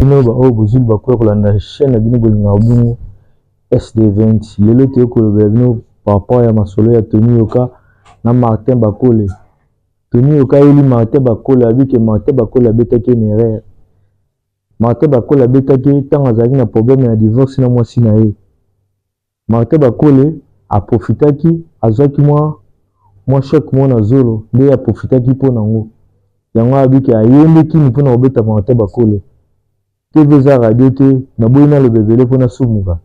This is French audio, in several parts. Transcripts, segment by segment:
bino ba o bozuli ba ko kolanda chaîne bino bolinga bungu SD20 lelo te ko bino papa ya masolo ya Tony Yoka na Martin Bakole. Tony Yoka ili Martin Bakole abike Martin Bakole abetaki nerere. Martin Bakole abetaki tanga zali na problème ya divorce na mwasi na ye. Martin Bakole a profitaki azwaki moi choc mona zolo nde ya profitaki po nango. Yango abike ayembeki ni pona obeta Martin Bakole. TV za radio te na boyina le bebele pona sumuka.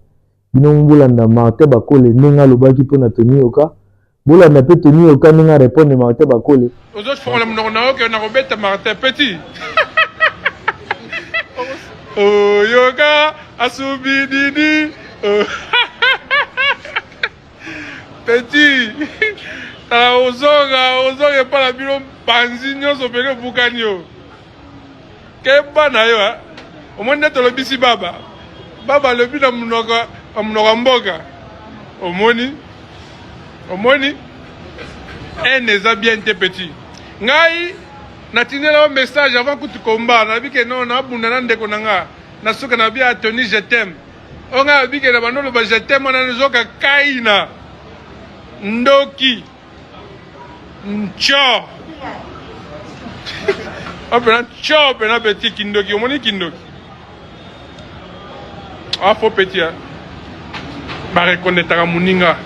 Bino mbulanda Martin Bakole nenga lobaki pona Tony Yoka. Bolanda pe Tony Yoka nenga répondre Martin Bakole. Aux autres font la mnona que na robeta Martin Petit. Oh Yoka asubi didi. Petit. Ta ozoga pas la bilo panzinyo so pele bukanyo. Ke bana yo ha. Omoni to lobisi baba. Baba lobi na mnoka mboka. Omoni. Eza bien te petit. Ngai natinela un message avant que tu combats. Na bi ke non na bunda na ndeko nanga. Na soka na bi Tony je t'aime. Onga bi ke na banolo ba je t'aime na nzoka kaina. Ndoki. Ncho. Apena ncho pena petit kindoki. Omoni kindoki. Ah faut petit hein. Ba reconnaître ka muninga.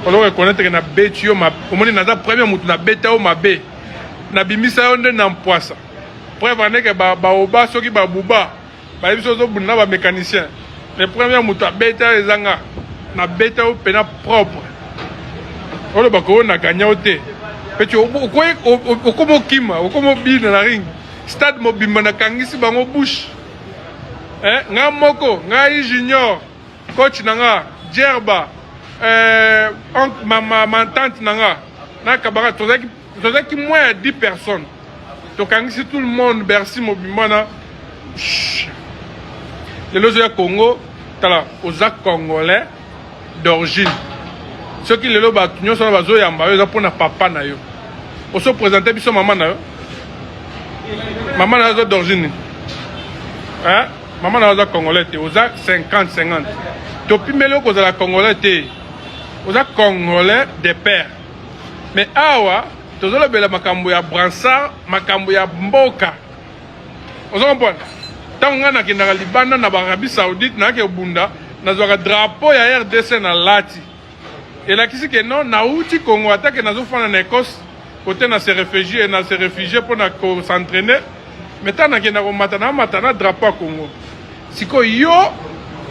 On reconnaître que na betio ma omoni na za premier mutu na beta o mabe. Na bimisa yo nde na mpoasa. Preuve ane ke ba oba soki ba buba. Ba biso zo bunda ba mécanicien. Le premier mutu a beta ezanga na beta o pena propre. Olo ba ko na ganya ote. Petit okomo kima, okomo bi na ring. Stade mobimba na kangisi bango bush. Nga moko, nga junior, coach nanga, Djerba, ma tante nanga, na kabara, tozaki moins de 10 personnes. Tokangisi tout le monde, Bercy Mobimana. Les loges de Congo, tala, aux Congolais d'origine. Ceux qui les loges sont dans la zone yamba, ils ont pour na papa na yo. On se présente biso maman na yo. Maman na yo d'origine. Hein? Maman na yo Congolais te, aux 50-50. Topi melo ko za Congolais te. Aux Congolais de père. Mais awa, tozolo bela makambo ya bransard, makambo ya mboka. Ozo comprendre? Tanga na kinaka libanda na Arabie Saoudite na ke bunda, na zoka drapeau ya RDC na lati. Et là qui c'est que non, na outi Congo attaque na zo fana na Écosse, côté na se réfugier pour na s'entraîner. Mais tant na kinaka matana drapeau Congo. Siko yo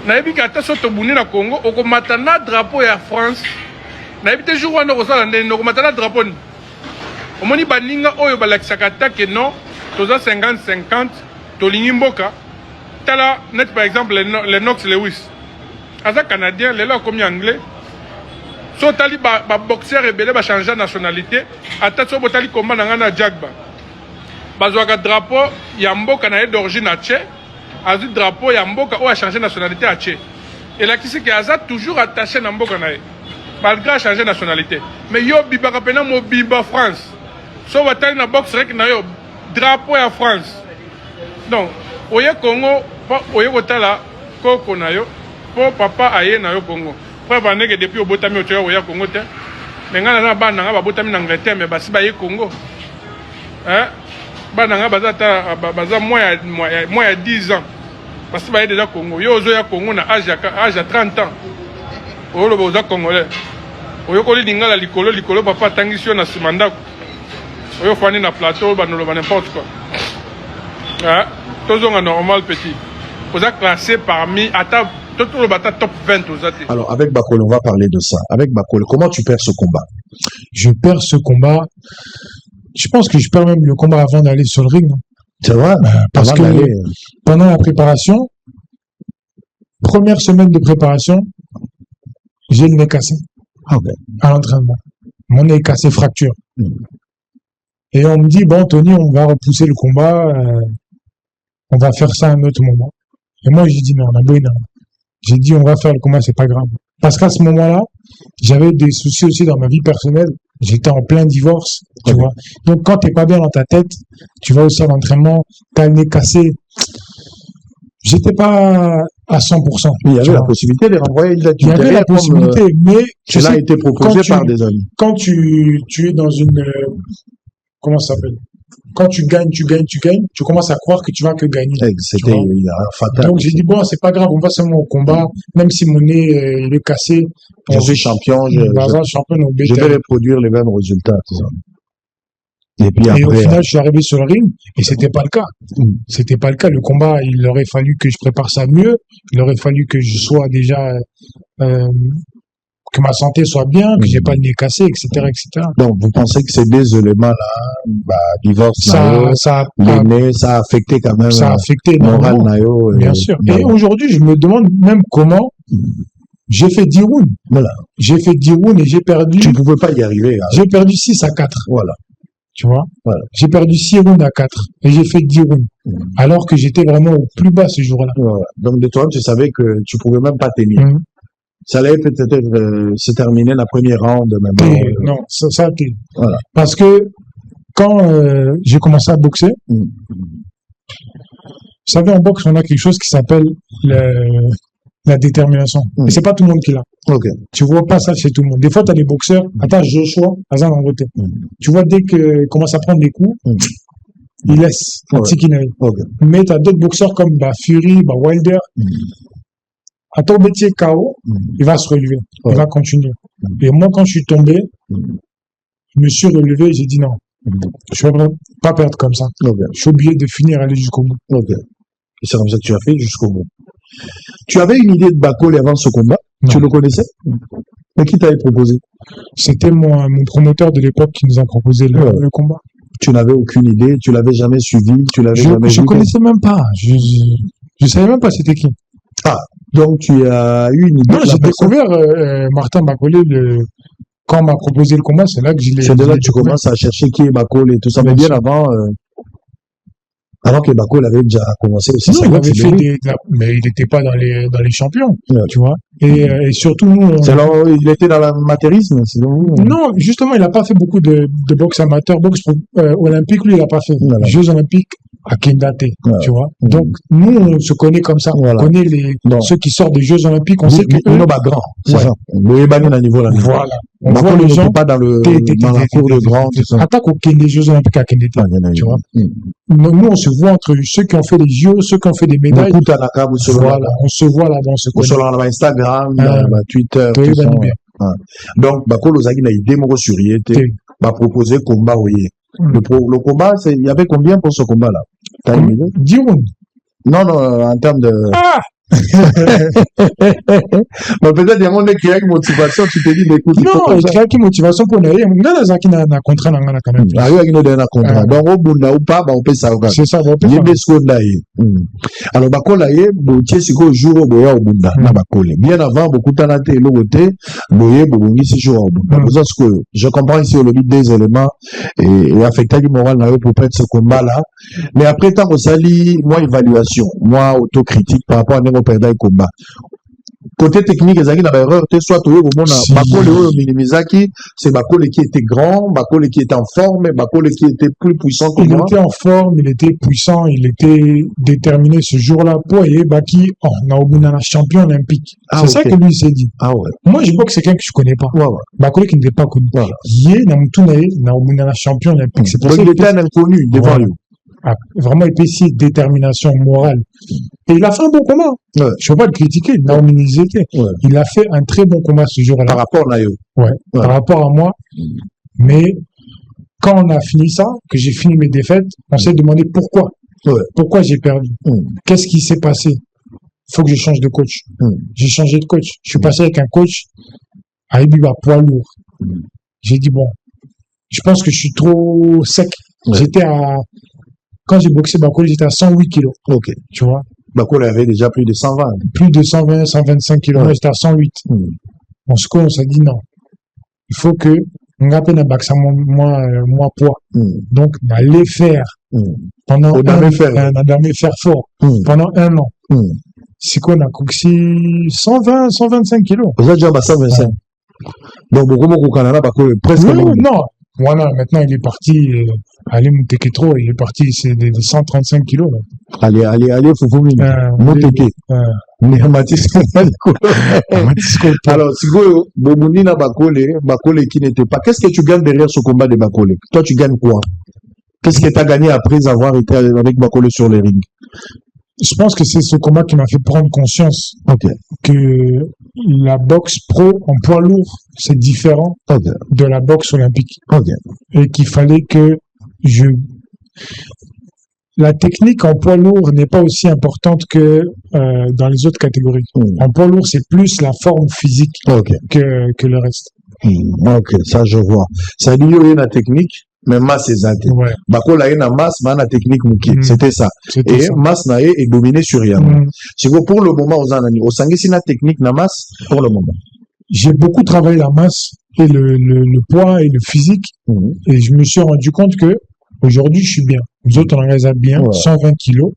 na yebi ka ta soto buni na Congo, oko matana drapeau ya France. Na yebi te jour wana ko sala ndeni oko matana drapeau ni. Omoni baninga oyo balakisaka take non, toza 50-50, tolingi mboka. Tala net par exemple Lennox Lewis. Aza canadien, lelo comme anglais. So tali ba boxeur rebelle ba changer nationalité, ata so botali combat na na Jagba. Bazwaka drapeau ya mboka na d'origine à Tché, azu drapeau ya mboka o a changer nationalité à Tché. Et là qui c'est que aza toujours attaché na mboka na malgré changer nationalité. Mais yo bibaka pena mo biba France. So watali na boxe rek na yo drapeau ya France. Donc oye Congo oye kotala koko na yo po papa aye na yo Congo. Preuve ane que depuis au botami otoya oya Congo te. Mais ngana na bana nga ba botami na Angleterre mais basi ba ye Congo. Hein? Bana nga baza moins ya 10 ans. Basi ba ye déjà Congo. Yo ozo ya Congo na âge à 30 ans. Oyo boza Congolais. Oyo ko lingala likolo papa tangisi yo na simandako. Oyo fani na plateau banolo ba n'importe quoi. Hein? Tozonga normal petit. Oza classé parmi top 20 aux athées. Alors avec Bakole, on va parler de ça. Avec Bakole, comment tu perds ce combat? Je perds ce combat. Je pense que je perds même le combat avant d'aller sur le ring. C'est vrai? Parce que pendant la préparation, première semaine de préparation, j'ai le nez cassé. Okay. À l'entraînement. Mon nez est cassé, fracture. Et on me dit, bon, Tony, on va repousser le combat. On va faire ça à un autre moment. Et moi, j'ai dit, non, on a beau. J'ai dit, on va faire le combat, c'est pas grave. Parce qu'à ce moment-là, j'avais des soucis aussi dans ma vie personnelle. J'étais en plein divorce, tu vois. Donc, quand t'es pas bien dans ta tête, tu vas aussi à l'entraînement, t'as le nez cassé. j'étais pas à 100%. Il y avait tu la vois. possibilité de renvoyer Il y avait la possibilité, mais tu cela a sais, été proposé par des amis. quand tu es dans une, comment ça s'appelle? Quand tu gagnes, tu commences à croire que tu vas que gagner. C'était fatal. Donc j'ai dit, bon, c'est pas grave, on va seulement au combat, même si mon nez il est cassé. Je suis champion, je vais reproduire les mêmes résultats. Tout ça. Et puis après, au final, je suis arrivé sur le ring et c'était pas le cas. C'était pas le cas. Le combat, il aurait fallu que je prépare ça mieux. Il aurait fallu que je sois déjà, que ma santé soit bien, que j'ai pas le nez cassé, etc., etc. Donc, vous pensez que ces deux éléments-là, divorce, ça a affecté quand même. Ça a affecté moral, Nayo. Bien sûr. Et aujourd'hui, je me demande même comment j'ai fait 10 rounds. Voilà. J'ai fait 10 rounds et j'ai perdu. Tu ne pouvais pas y arriver. Hein. J'ai perdu 6-4. Voilà. Tu vois? Voilà. J'ai perdu 6 rounds à 4 et j'ai fait 10 rounds. Alors que j'étais vraiment au plus bas ce jour-là. Voilà. Donc, de toi, tu savais que tu pouvais même pas tenir. Ça allait peut-être se terminer la première round. Non, ça a été. Voilà. Parce que quand j'ai commencé à boxer, vous savez, en boxe, on a quelque chose qui s'appelle la détermination. Et c'est pas tout le monde qui l'a. Okay. Tu vois pas ça chez tout le monde. Des fois, tu as des boxeurs, attends, Joshua, Azan en côté. Tu vois, dès qu'il commence à prendre des coups, il laisse. Mais tu as d'autres boxeurs comme Fury, Wilder. À ton métier KO, il va se relever. Il va continuer. Et moi, quand je suis tombé, je me suis relevé et j'ai dit non. Je ne vais pas perdre comme ça. Je suis obligé de finir, aller jusqu'au bout. Et c'est comme ça que tu as fait jusqu'au bout. Tu avais une idée de Bakole avant ce combat? Non. Tu le connaissais? Mais qui t'avait proposé? C'était mon promoteur de l'époque qui nous a proposé le combat. Tu n'avais aucune idée? Tu l'avais jamais suivi? Tu l'avais jamais vu? Je connaissais même pas. Je savais même pas c'était qui. Ah, donc tu as eu une idée? Non, j'ai découvert Martin Bakole quand on m'a proposé le combat, c'est là que je l'ai. C'est de là que tu commences à chercher qui est Bakole et tout ça. Mais bien avant que Bakole avait déjà commencé aussi. Non, il avait fait mais il n'était pas dans les champions, tu vois. Et surtout, nous. Il était dans l'amateurisme, Non, justement, il n'a pas fait beaucoup de boxe amateur, boxe olympique, lui, il n'a pas fait. Les Jeux olympiques à Kendate, tu vois. Donc, nous, on se connaît comme ça. On connaît ceux qui sortent des Jeux olympiques, on sait que eux. Nous, grand. C'est ça. Nous, à niveau là. Voilà. On voit les gens pas dans la cour de grand. Attaque au des Jeux olympiques à Kendate, tu vois. Nous, on se voit entre ceux qui ont fait les JO, ceux qui ont fait des médailles. Voilà, on se voit là-bas, on se connaît. Sur Instagram, Twitter, tout ça. Donc, Bakole Ozagi n'a idée mon surier, m'a proposé combat, oui. Le combat, il y avait combien pour ce combat-là? T'as une idée? 10 rounds. Non, en termes de... Ah! Mais peut-être il y a monde qui a une motivation, tu te dis, écoute, non, il y a une motivation pour nous. Il y a un contrat dans le canal. Ah, il y a un contrat. Donc, au bout ou pas, on peut ça. C'est ça, on peut ça. Il y a des secondes là. Alors, Bakole, il y a un jour au Boya au Bunda, na Bakole. Bien avant, beaucoup de temps, il y a l'autre, Boya, Boya, 6 jours au Bunda. Parce que je comprends ici, le des éléments et affecter du moral pour perdre ce combat-là. Mais après, tant que ça, moi, évaluation, moi, autocritique par rapport à nos perdants et combat. Côté technique, il y a une erreur, soit au moment Bakole Minimizaki, c'est Bakole qui était grand, Bakole qui était en forme, Bakole qui était plus puissant que moi. Il était en forme, il était puissant, il était déterminé ce jour-là pour y Baki, on a champion olympique. C'est ça que lui s'est dit. Moi, je vois que c'est quelqu'un que je connais pas. Bakole qui n'était pas connu. Il est un champion olympique. C'est pour ça qu'il était un inconnu devant lui. Vraiment épicier, détermination morale. Et il a fait un bon combat. Je ne peux pas le critiquer. Il a fait un très bon combat ce jour-là. Par rapport à Nayo. Par rapport à moi. Mais quand on a fini ça, que j'ai fini mes défaites, on s'est demandé pourquoi. Pourquoi j'ai perdu. Qu'est-ce qui s'est passé? Il faut que je change de coach. J'ai changé de coach. Je suis passé avec un coach à Ibiba, poids lourd. J'ai dit, bon, je pense que je suis trop sec. Quand j'ai boxé Bakole, j'étais à 108 kilos. Tu vois? Bakole avait déjà plus de 120. Plus de 120, 125 kilos. Moi, j'étais à 108. On s'est dit non. Il faut que, on appelle un baxa moi poids. Donc, on allait faire pendant faire fort. Pendant un an. C'est qu'on a coxé 120, 125 kilos. Vous êtes déjà à 125. Donc, beaucoup Canada, Bakole, presque. Non. Voilà, maintenant il est parti Ali Mouteketro, il est parti, c'est des 135 kilos. Allez, Foufoumine. Moteke. Alors, Sigo, Bobounina Bakole qui n'était pas. Qu'est-ce que tu gagnes derrière ce combat de Bakole? Toi, tu gagnes quoi? Qu'est-ce que tu as gagné après avoir été avec Bakole sur les rings? Je pense que c'est ce combat qui m'a fait prendre conscience que la boxe pro en poids lourd, c'est différent de la boxe olympique. Et qu'il fallait que la technique en poids lourd n'est pas aussi importante que dans les autres catégories. En poids lourd, c'est plus la forme physique que le reste. Ok, ça je vois. Ça veut dire qu'il y a une technique, mais masse exacte. Bako la une masse, mais la technique mouki. C'était ça. Et ça. Masse na est dominé sur rien. C'est que pour le moment, au sangi si la technique na masse pour le moment. J'ai beaucoup travaillé la masse et le poids et le physique, et je me suis rendu compte que aujourd'hui je suis bien. Nous autres on en a bien, 120 kilos,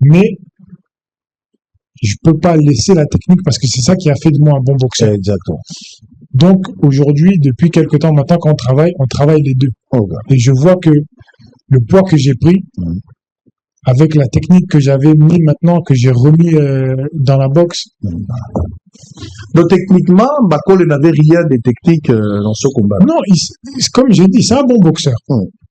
mais je peux pas laisser la technique parce que c'est ça qui a fait de moi un bon boxeur. Exactement. Donc aujourd'hui, depuis quelque temps maintenant qu'on on travaille les deux. Et je vois que le poids que j'ai pris, avec la technique que j'avais mis maintenant, que j'ai remis dans la boxe. Donc techniquement, Bakole n'avait rien de technique dans ce combat. Non, comme j'ai dit, c'est un bon boxeur.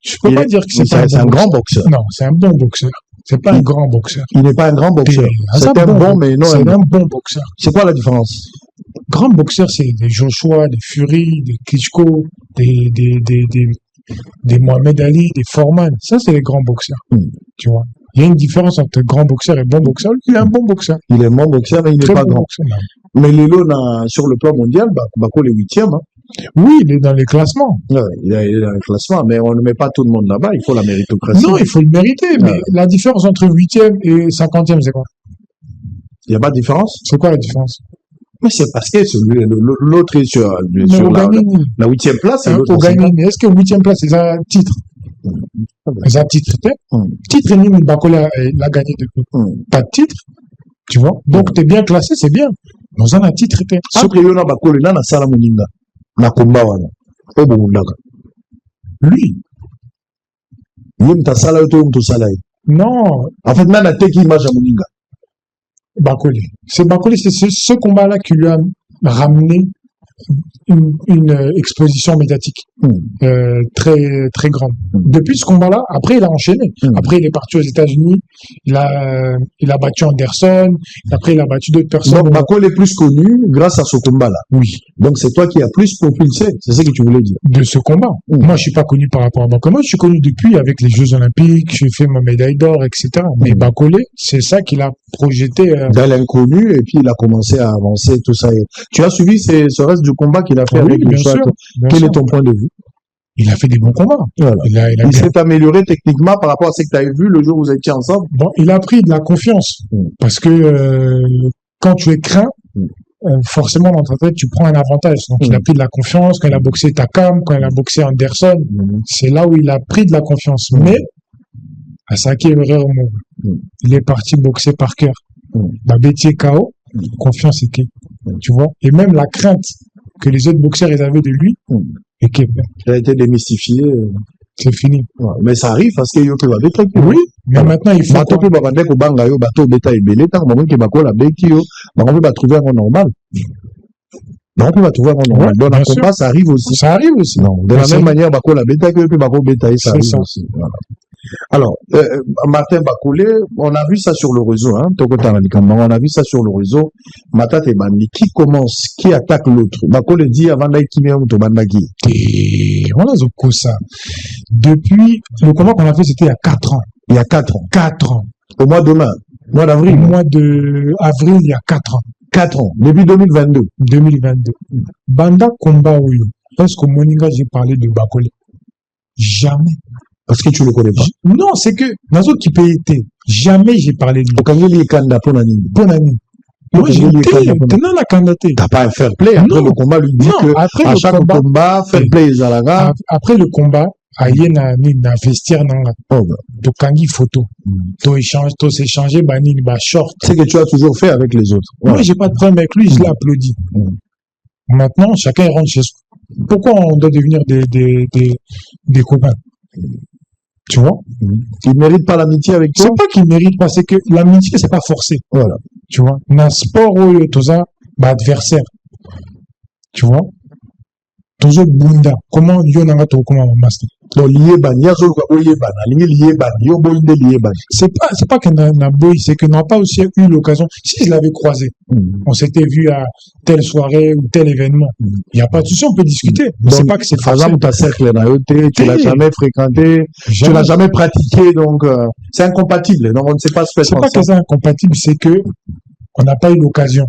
Je peux pas dire que c'est un grand boxeur. Non, c'est un bon boxeur. C'est pas un grand boxeur. Il n'est pas un grand boxeur. C'est un bon, mais non. C'est un bon boxeur. C'est quoi la différence? Grand boxeur, c'est des Joshua, des Fury, des Klitschko, des Mohamed Ali, des Foreman. Ça, c'est les grands boxeurs. Tu vois. Il y a une différence entre grand boxeur et bon boxeur. Il est un bon boxeur. Il est un bon boxeur, mais il n'est pas grand. Boxeur, mais Lelo, sur le plan mondial, Bakole est 8e. Oui, il est dans les classements. Ouais, il est dans les classements, mais on ne met pas tout le monde là-bas. Il faut la méritocratie. Non, il faut le mériter. Mais la différence entre 8e et 50e, c'est quoi? Il n'y a pas de différence? C'est quoi la différence? Mais c'est parce que l'autre est sur la 8e place. Pour gagner, mais est-ce que 8e place, c'est un titre? C'est un titre. Titre, Bakole l'a gagné depuis. Pas de titre. Tu vois? Donc, t'es bien classé, c'est bien. Nous avons un titre. Après, il y a Bakole là, na sala moninga. Na combat wana. Lui. Lui, ta sala yoto, tu sala. Non. En fait, même la teki image à moninga. Bakole. C'est Bakole, c'est ce combat-là qui lui a ramené une exposition médiatique très très grande. Depuis ce combat-là, après il a enchaîné. Après il est parti aux États-Unis, il a battu Anderson, après il a battu d'autres personnes. Donc Bakole est plus connu grâce à ce combat-là. Oui. Donc c'est toi qui as plus propulsé, c'est ce que tu voulais dire. De ce combat. Moi je suis pas connu par rapport à Bakole. Moi je suis connu depuis avec les Jeux Olympiques, j'ai fait ma médaille d'or, etc. Mais Bakole, c'est ça qu'il a projeté. Dans l'inconnu, et puis il a commencé à avancer, tout ça. Tu as suivi ce reste du combat qu'il a fait avec le choix. Quel est ton point de vue? Il a fait des bons combats. Voilà. Il s'est amélioré techniquement par rapport à ce que tu avais vu le jour où vous étiez ensemble. Bon, il a pris de la confiance. Parce que quand tu es craint, forcément dans ta tête, tu prends un avantage. Donc il a pris de la confiance quand il a boxé Takam, quand il a boxé Anderson. C'est là où il a pris de la confiance. Mais, à Saki erreur, il est parti boxer par cœur. La bêtise KO, confiance et qui. Tu vois? Et même la crainte que les autres boxeurs ils avaient de lui, et qui a été démystifié. C'est fini. Ouais, mais ça arrive parce qu'il y a que des trucs. Oui, mais maintenant il faut. Bateau que babande ko banga yo bateau beta ebele tant moment que Bakole a beki yo, on peut trouver un normal. Donc on va trouver un normal. Dans le combat ça arrive aussi. Ça arrive aussi. Non, de la même manière Bakole a beta que puis Bakole beta ça arrive aussi. Voilà. Alors, Martin Bakole, on a vu ça sur le réseau, hein, on a vu ça sur le réseau. Matate Bandi, qui commence, qui attaque l'autre. Bakole dit avant d'aller qui vient ou Bandagi. Et voilà, ça. Depuis, le combat qu'on a fait, c'était il y a 4 ans. Il y a 4 ans. 4 ans. Au mois de mai. Mois d'avril. Au mois d'avril, il y a 4 ans. 4 ans. Depuis 2022. 2022. Banda Komba Oyo. Est-ce qu'au Moninga, j'ai parlé de Bakole? Jamais. Parce que tu le connais pas. Non, c'est que dans autres qui peut être, jamais j'ai parlé de lui. Quand il est candidat pour l'année. Moi, j'ai été dans la candidature. T'as pas un fair play. Après le combat, lui dit que à chaque combat, fair play, Zalaga. Après le combat, aïe na vestiaire nanga. Donc kangi photo. To s'échanger bani ba short. C'est que tu as toujours fait avec les autres. Moi, j'ai pas de problème avec lui, je l'ai applaudi. Maintenant, chacun rentre chez soi. Pourquoi on doit devenir des copains? Tu vois? Il mérite pas l'amitié avec toi? C'est pas qu'il mérite pas, c'est que l'amitié, c'est pas forcé. Voilà. Tu vois? Dans le sport, tout ça, adversaire. Tu vois? Toujours Bunda. Comment Yo Nanga to comment master? Donc, Lieban, Yazo Lieban, Lieban, Yobo Lieban. C'est pas que n'a boy, c'est que n'a pas aussi eu l'occasion. Si je l'avais croisé, on s'était vu à telle soirée ou tel événement. Il n'y a pas de souci, on peut discuter. Mais c'est pas que c'est par exemple, ta cercle tu l'as jamais fréquenté, tu l'as jamais pratiqué, donc c'est incompatible. Donc on ne sait pas se faire. C'est pas que c'est incompatible, c'est que on n'a pas eu l'occasion.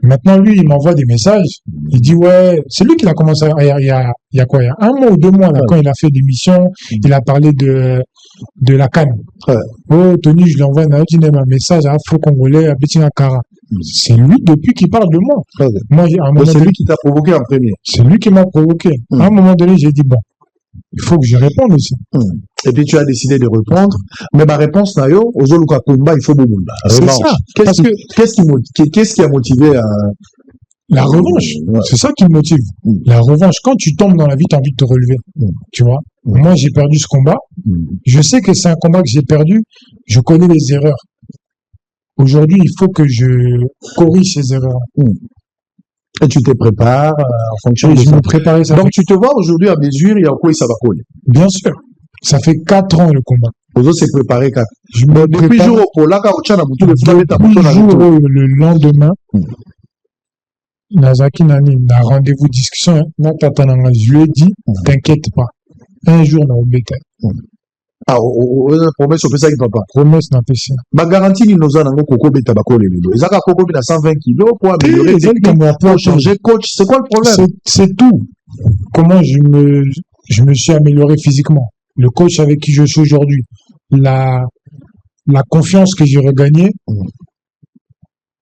Maintenant, lui, il m'envoie des messages. Il dit, ouais, c'est lui qui a commencé il y a quoi, il y a 1 mois ou 2 mois, là, quand il a fait l'émission, il a parlé de la canne. Oh, Tony, je lui envoie un message à Afro-Congolais, à Bettina Kara. C'est lui, depuis qu'il parle de moi. Moi, c'est lui qui t'a provoqué en premier. C'est lui qui m'a provoqué. À un moment donné, j'ai dit, bon, il faut que je réponde aussi. Et puis tu as décidé de répondre. Mais ma réponse, Nayo, aux Oluka Kumba, il faut beaucoup. C'est ça. Qu'est-ce qui a motivé la revanche? C'est ça qui me motive. La revanche. Quand tu tombes dans la vie, tu as envie de te relever. Tu vois? Moi, j'ai perdu ce combat. Je sais que c'est un combat que j'ai perdu. Je connais les erreurs. Aujourd'hui, il faut que je corrige ces erreurs. Et tu te prépares en fonction de ça. Je me préparais ça. Donc tu te vois aujourd'hui à mesure, il y a quoi ça va coller? Bien sûr. Ça fait 4 ans le combat. Aux autres, c'est préparé 4. Depuis jour au là, le lendemain, Nazaki Nani, on a rendez-vous discussion, je lui ai dit, t'inquiète pas. Un jour, on a oublié. Ah, promesse, on fait ça avec papa. Promesse, on a fait ça. Ma garantie, nous avons un coco bêta bakole. Ils ont un coco bêta 120 kilos pour améliorer pour changer coach. C'est quoi le problème? C'est tout. Comment je me suis amélioré physiquement. Le coach avec qui je suis aujourd'hui. La confiance que j'ai regagnée.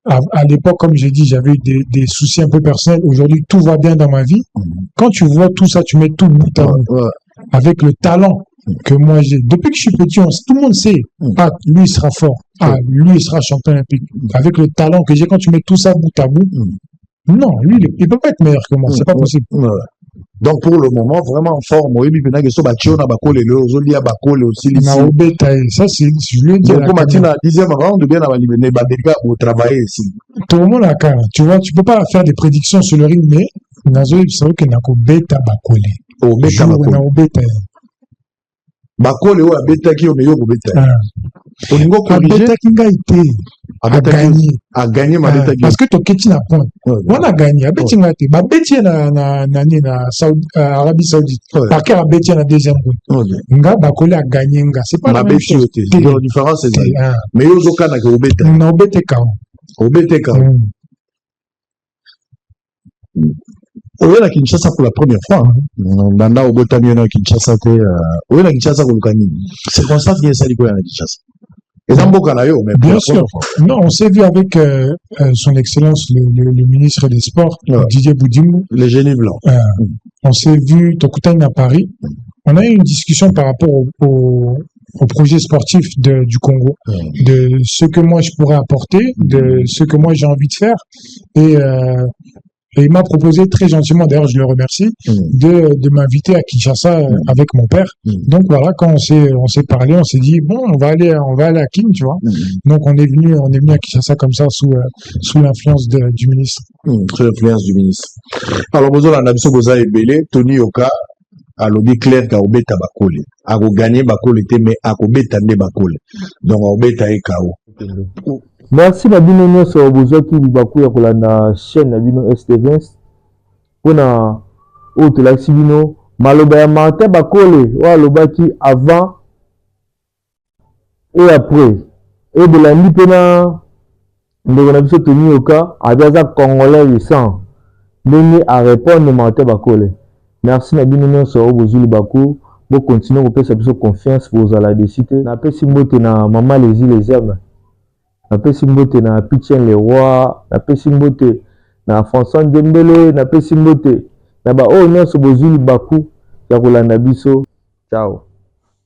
À l'époque, comme j'ai dit, j'avais eu des soucis un peu personnels. Aujourd'hui, tout va bien dans ma vie. Quand tu vois tout ça, tu mets tout bout à bout. Avec le talent que moi j'ai. Depuis que je suis petit, tout le monde sait. Ah, lui, il sera fort. Ah, lui, il sera champion olympique. Avec le talent que j'ai, quand tu mets tout ça bout à bout, non, lui, il peut pas être meilleur que moi. C'est pas possible. Donc, pour le moment, vraiment en forme. Oui, mais il y a ça, c'est, je lui ai dit. Comme Matina, 10e round, bien avant pour travailler ici. Tout le monde a quand même. Tu vois, tu peux pas faire des prédictions sur le ring, mais, Nazo, il savait qu'il n'a qu'au bêta bakole. Au bêta bakole. Bakole ou abeta qui au meilleur beta. Au niveau corrigé, abeta qui a gagné ma beta parce que ton keti n'a point. On a gagné. Abeti n'a été. Babeti na Arabie Saoudite. Par quel abeti na deuxième round. Nga Bakole a gagné nga. C'est pas la même chose. La différence c'est ça. Mais au Zoka n'a qu'au beta. Na obete ka. Obete ka. Oye na Kinshasa pour la première fois. Nanda Obotami na Kinshasa te. Oye na Kinshasa ko lukani. C'est constat qu'il y a ça liko na Kinshasa. Et Zamboka na yo, mais bien sûr. Non, on s'est vu avec son excellence le ministre des Sports, Didier Boudimou. Le génie blanc. On s'est vu Tokutane à Paris. On a eu une discussion par rapport au projet sportif du Congo, de ce que moi je pourrais apporter, de ce que moi j'ai envie de faire, et il m'a proposé très gentiment, d'ailleurs je le remercie, de m'inviter à Kinshasa avec mon père. Donc voilà, quand on s'est parlé, on s'est dit bon, on va aller à Kin, tu vois. Donc on est venu à Kinshasa comme ça sous l'influence du ministre. Sous l'influence du ministre. Alors vous avez biso boza ebele Tony Yoka alobi clair ka obeta bakole. Ako gagner bakole te mais ako beta nde bakole. Donc obeta e kao. Merci Babino Nyoso Bozoki Bibaku ya kolanda chaîne Babino ST20 pona autre la Sibino maloba ya Martin Bakole wa lobaki avant et après et de la nipena ndeko na biso Tony Yoka azaza congolais récent ndenge à répondre Martin Bakole. Merci Babino Nyoso Bozuli Baku bo continuer ko pesa biso confiance pour la décité na pesi mbote na mama les aime. Na pesi mbote na Pichien le roi, na pesi mbote na François Dembélé, na pesi mbote na ba o nyonso bozuli baku ya kolanda biso. Ciao.